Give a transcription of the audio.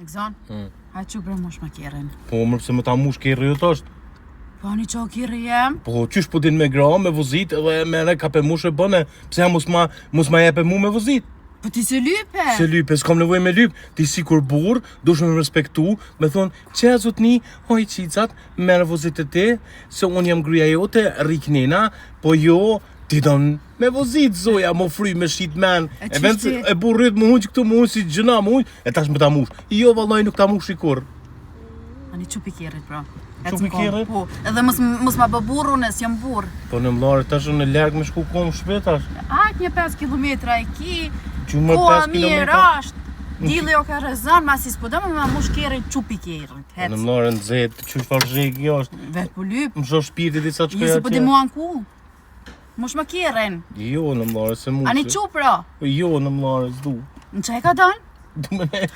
E këzon? Hajtë që bre mush më kjerin. Po, më pëse më ta mush kjerri jëtë është. Po, një qa kjerri jem? Po, qysh po din me gra, me vozit, edhe me ne ka pe mush e bëne. Pse mos ma jepe mu me vozit? Po ti se lype? Se lype, s'kam nevoj me lyp. Ti si kur burr, dush me respektu, me thonë, që e zotni, hoj qicat, merë vozit e ti, se unë jam gruja jote, riknina, po jo, ti don me vozit, zoja, më fry, me shqit men. E vend se e burrit më hunq këtu, më hunq si gjëna më hunq, e tash më ta mush. Jo, vallaj, nuk ta mush i kur. Ani qupi kjerit, pra. Qupi kjerit? Po, edhe mos ma bë burru, nes jam burr. Po në mlare, tash unë e larg me shku kom shpetash. Ajt një 5 kilometra e ki, Qumë koha 5 mirë kilometra. është, dili o ka rezon, ma si s'po do me mush kjerit, qupi kjerit, hec. Në mlare në zetë, qysh farëzhek jo është. Vet po lyp. Më shoh shpirti disa të Jo shkoja se po di mua në ku. Mush më kjerin. Jo, në mlare, se mu. Ani qup, pra. Jo, në mlare, s'du. Në që e ka donë? Du me ne.